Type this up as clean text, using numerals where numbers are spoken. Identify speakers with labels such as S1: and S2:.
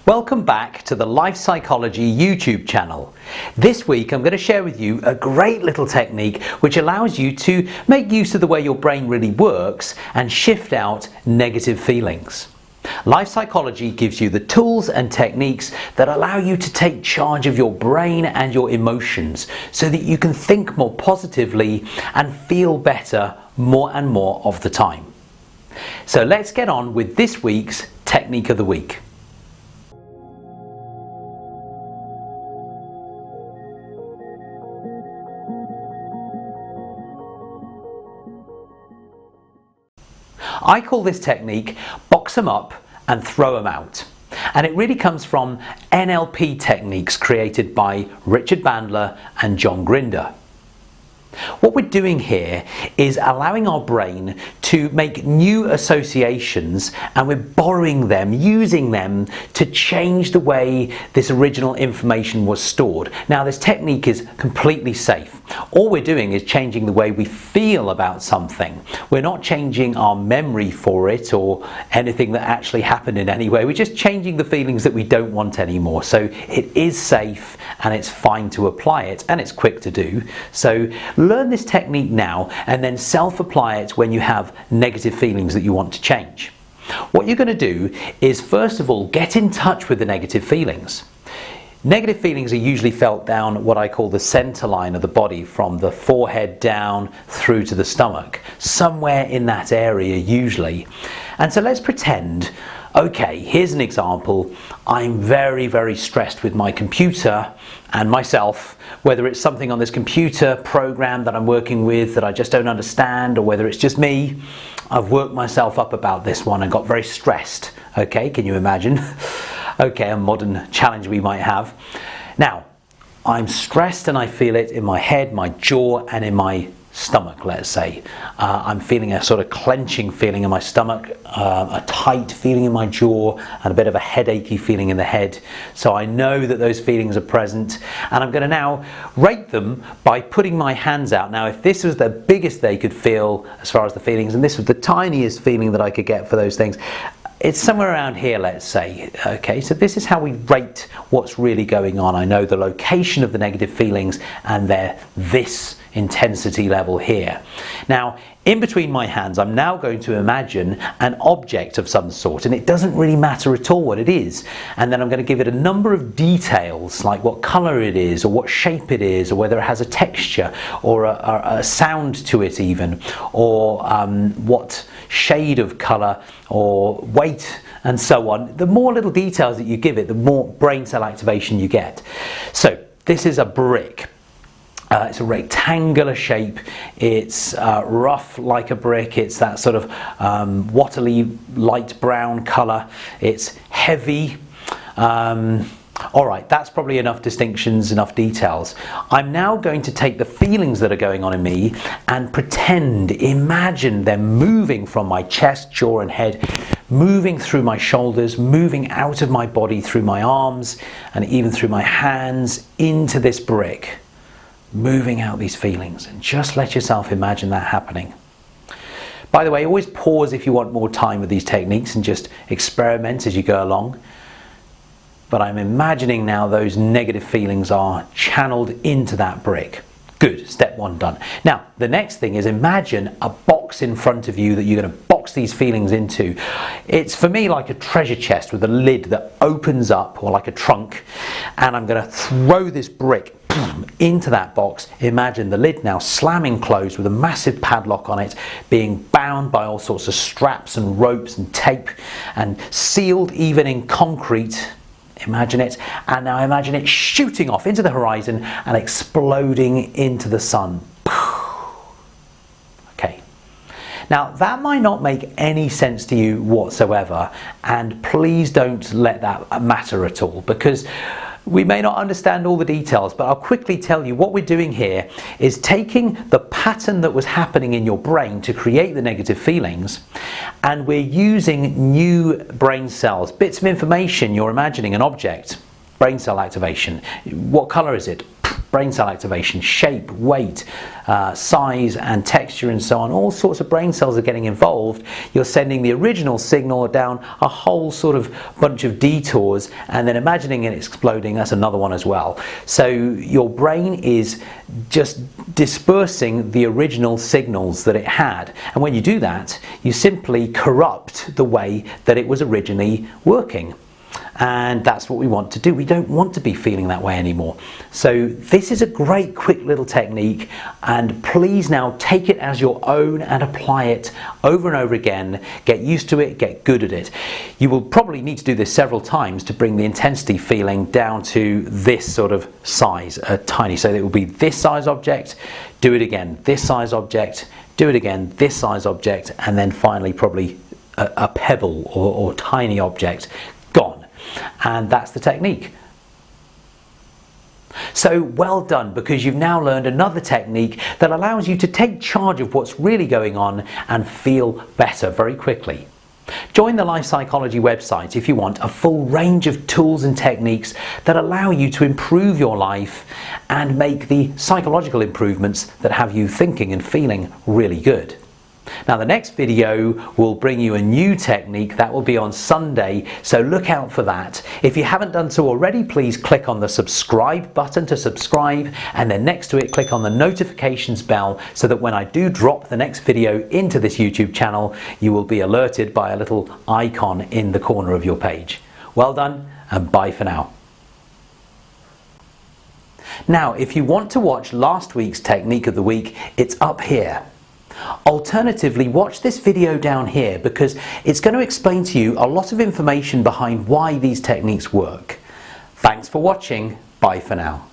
S1: Welcome back to the Life Psychology YouTube channel. This week I'm going to share with you a great little technique which allows you to make use of the way your brain really works and shift out negative feelings. Life Psychology gives you the tools and techniques that allow you to take charge of your brain and your emotions so that you can think more positively and feel better more and more of the time. So let's get on with this week's Technique of the Week. I call this technique box 'em up and throw 'em out. And it really comes from NLP techniques created by Richard Bandler and John Grinder. What we're doing here is allowing our brain to make new associations, and we're borrowing them, using them to change the way this original information was stored. Now, this technique is completely safe. All we're doing is changing the way we feel about something. We're not changing our memory for it or anything that actually happened in any way. We're just changing the feelings that we don't want anymore. So it is safe and it's fine to apply it, and it's quick to do. So learn this technique now and then self-apply it when you have negative feelings that you want to change. What you're going to do is, first of all, get in touch with the negative feelings. Negative feelings are usually felt down what I call the center line of the body, from the forehead down through to the stomach, somewhere in that area usually. And so let's pretend, okay, here's an example. I'm very, very stressed with my computer and myself, whether it's something on this computer program that I'm working with that I just don't understand, or whether it's just me. I've worked myself up about this one and got very stressed. Okay, can you imagine? Okay, a modern challenge we might have. Now, I'm stressed and I feel it in my head, my jaw, and in my stomach, let's say. I'm feeling a sort of clenching feeling in my stomach, a tight feeling in my jaw, and a bit of a headachy feeling in the head. So I know that those feelings are present, and I'm going to now rate them by putting my hands out. Now, if this was the biggest they could feel as far as the feelings, and this was the tiniest feeling that I could get for those things, it's somewhere around here, let's say. Okay, so this is how we rate what's really going on. I know the location of the negative feelings, and they're this intensity level here. Now, in between my hands, I'm now going to imagine an object of some sort, and it doesn't really matter at all what it is. And then I'm going to give it a number of details, like what color it is, or what shape it is, or whether it has a texture, or a sound to it even, or what shade of color, or weight, and so on. The more little details that you give it, the more brain cell activation you get. So this is a brick. It's a rectangular shape, it's rough like a brick, it's that sort of wattly light brown colour, it's heavy. Alright, that's probably enough distinctions, enough details. I'm now going to take the feelings that are going on in me and imagine them moving from my chest, jaw and head, moving through my shoulders, moving out of my body through my arms and even through my hands into this brick. Moving out these feelings, and just let yourself imagine that happening. By the way, always pause if you want more time with these techniques and just experiment as you go along. But I'm imagining now those negative feelings are channeled into that brick. Good, step one done. Now, the next thing is, imagine a box in front of you that you're going to box these feelings into. It's, for me, like a treasure chest with a lid that opens up, or like a trunk, and I'm going to throw this brick into that box. Imagine the lid now slamming closed with a massive padlock on it, being bound by all sorts of straps and ropes and tape, and sealed even in concrete. Imagine it, and now imagine it shooting off into the horizon and exploding into the sun. Okay. Now, that might not make any sense to you whatsoever, and please don't let that matter at all, because we may not understand all the details, but I'll quickly tell you what we're doing here is taking the pattern that was happening in your brain to create the negative feelings, and we're using new brain cells, bits of information. You're imagining an object, brain cell activation. What color is it? brain cell activation, shape, weight, size and texture and so on. All sorts of brain cells are getting involved. You're sending the original signal down a whole sort of bunch of detours and then imagining it exploding. That's another one as well. So your brain is just dispersing the original signals that it had, and when you do that you simply corrupt the way that it was originally working. And that's what we want to do. We don't want to be feeling that way anymore. So this is a great quick little technique, and please now take it as your own and apply it over and over again. Get used to it, get good at it. You will probably need to do this several times to bring the intensity feeling down to this sort of size, tiny. So it will be this size object, do it again, this size object, do it again, this size object, and then finally probably a pebble or tiny object gone. And that's the technique. So well done, because you've now learned another technique that allows you to take charge of what's really going on and feel better very quickly. Join the Life Psychology website if you want a full range of tools and techniques that allow you to improve your life and make the psychological improvements that have you thinking and feeling really good. Now the next video will bring you a new technique that will be on Sunday, so look out for that. If you haven't done so already, please click on the subscribe button to subscribe, and then next to it click on the notifications bell so that when I do drop the next video into this YouTube channel, you will be alerted by a little icon in the corner of your page. Well done, and bye for now. Now if you want to watch last week's technique of the week, it's up here. Alternatively, watch this video down here because it's going to explain to you a lot of information behind why these techniques work. Thanks for watching. Bye for now.